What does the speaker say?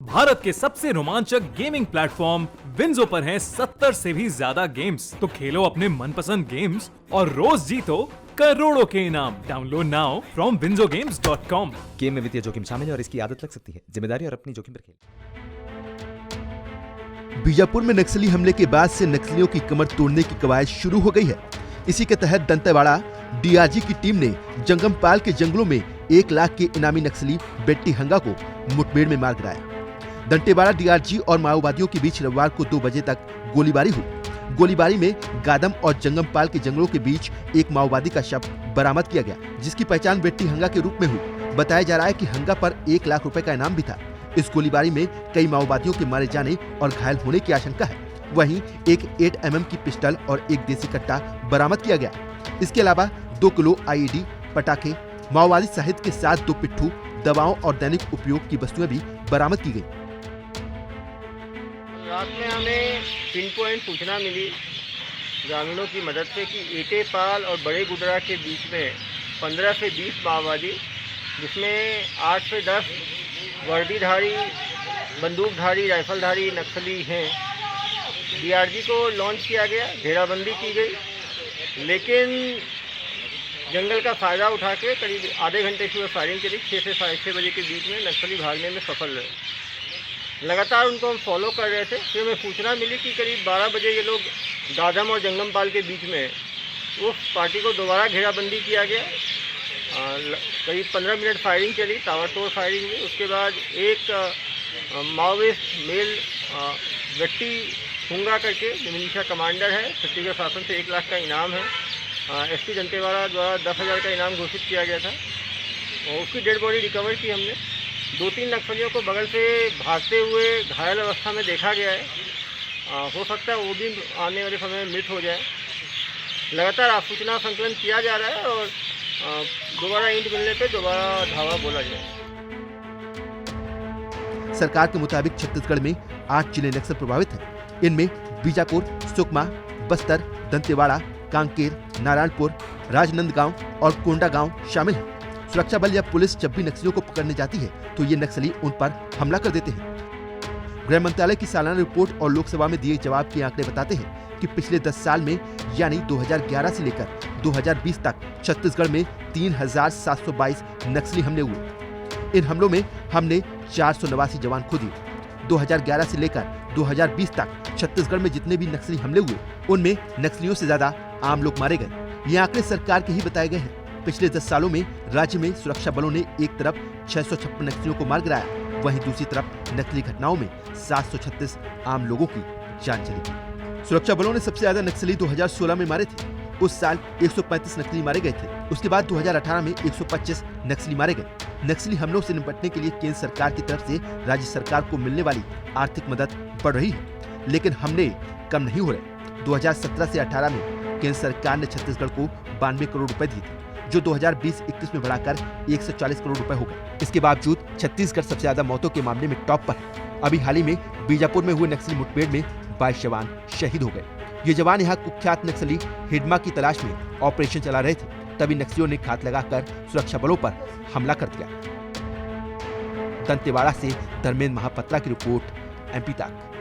भारत के सबसे रोमांचक गेमिंग प्लेटफॉर्म विंजो पर हैं 70 से भी ज्यादा गेम्स। तो खेलो अपने मनपसंद गेम्स और रोज जीतो करोड़ों के इनाम। Download now from winzogames.com। Game में वित्तीय जोखिम शामिल है और इसकी आदत लग सकती है। जिम्मेदारी और अपनी जोखिम पर खेल। बीजापुर में नक्सली हमले के बाद से नक्सलियों की कमर तोड़ने की कवायद शुरू हो गई है। इसी के तहत दंतेवाड़ा डीआरजी की टीम ने जंगमपाल के जंगलों में 1 लाख के इनामी नक्सली बेट्टी हंगा को मुठभेड़ में मार गिराया। दंतेवाड़ा डीआरजी और माओवादियों के बीच रविवार को 2 बजे तक गोलीबारी हुई। गोलीबारी में गादम और जंगमपाल के जंगलों के बीच एक माओवादी का शव बरामद किया गया, जिसकी पहचान बेट्टी हंगा के रूप में हुई। बताया जा रहा है कि हंगा पर 1 लाख रुपए का इनाम भी था। इस गोलीबारी में कई माओवादियों के मारे जाने और घायल होने की आशंका है। वहीं एक 8 mm की पिस्टल और एक देसी कट्टा बरामद किया गया। इसके अलावा 2 किलो IED, पटाखे, माओवादी साहित्य के साथ 2 पिट्ठू, दवाओं और दैनिक उपयोग की वस्तुएं भी बरामद की गई। रात में हमें पिन पॉइंट सूचना मिली ग्रामीणों की मदद से कि एटेपाल और बड़े गुडरा के बीच में 15 से 20 माओवादी, जिसमें 8 से 10 वर्दीधारी, बंदूकधारी, राइफलधारी नक्सली हैं। डीआरजी को लॉन्च किया गया, घेराबंदी की गई, लेकिन जंगल का फ़ायदा उठा के करीब आधे घंटे की फायरिंग करी। 6 से 6:30 बजे के बीच में नक्सली भागने में सफल रहे। लगातार उनको हम फॉलो कर रहे थे। फिर हमें सूचना मिली कि करीब 12 बजे ये लोग गादम और जंगमपाल के बीच में उस पार्टी को दोबारा घेराबंदी किया गया। करीब 15 मिनट फायरिंग चली, ताबड़तोड़ फायरिंग हुई। उसके बाद एक माओविस्ट मेल बेट्टी हंगा करके जो मिलिशिया कमांडर है, छत्तीसगढ़ शासन से 1 लाख का इनाम है। SP दंतेवाड़ा द्वारा 10,000 का इनाम घोषित किया गया था और उसकी डेड बॉडी रिकवर की हमने। 2-3 नक्सलियों को बगल से भागते हुए घायल अवस्था में देखा गया है। हो सकता है वो भी आने वाले समय में मृत हो जाए। लगातार सूचना संकलन किया जा रहा है और दोबारा ईंट मिलने पे दोबारा धावा बोला जाए। सरकार के मुताबिक छत्तीसगढ़ में 8 जिले नक्सल प्रभावित हैं। इनमें बीजापुर, सुकमा, बस्तर, दंतेवाड़ा, कांकेर, नारायणपुर, राजनांदगांव और कोंडागांव शामिल हैं। सुरक्षा बल या पुलिस जब भी नक्सलियों को पकड़ने जाती है तो ये नक्सली उन पर हमला कर देते हैं। गृह मंत्रालय की सालाना रिपोर्ट और लोकसभा में दिए जवाब के आंकड़े बताते हैं कि पिछले 10 साल में यानी 2011 से लेकर 2020 तक छत्तीसगढ़ में 3,722 नक्सली हमले हुए। इन हमलों में हमने 489 जवान खो दिए। 2011 से लेकर 2020 तक छत्तीसगढ़ में जितने भी नक्सली हमले हुए, उनमें नक्सलियों से ज्यादा आम लोग मारे गए। ये आंकड़े सरकार के ही बताए गए हैं। पिछले 10 सालों में राज्य में सुरक्षा बलों ने एक तरफ 656 नक्सलियों को मार गिराया, वहीं दूसरी तरफ नक्सली घटनाओं में 736 आम लोगों की जान चली गई। सुरक्षा बलों ने सबसे ज्यादा नक्सली 2016 में मारे थे। उस साल 135 नक्सली मारे गए थे। उसके बाद 2018 में 125 नक्सली मारे गए। नक्सली हमलों से निपटने के लिए केंद्र सरकार की तरफ से राज्य सरकार को मिलने वाली आर्थिक मदद बढ़ रही है, लेकिन हमले कम नहीं हो रहे। 2017 से 18 में केंद्र सरकार ने छत्तीसगढ़ को 92 करोड़ रुपए दिए थे, जो 2020-21 में बढ़ाकर 140 करोड़ रुपए हो गए। इसके बावजूद छत्तीसगढ़ सबसे ज्यादा मौतों के मामले में टॉप पर है। अभी हाल ही में बीजापुर में हुए नक्सली मुठभेड़ में 22 जवान शहीद हो गए। ये जवान यहाँ कुख्यात नक्सली हिडमा की तलाश में ऑपरेशन चला रहे थे, तभी नक्सलियों ने घात लगाकर सुरक्षा बलों पर हमला कर दिया। दंतेवाड़ा से धर्मेंद्र महापात्रा की रिपोर्ट, MP तक।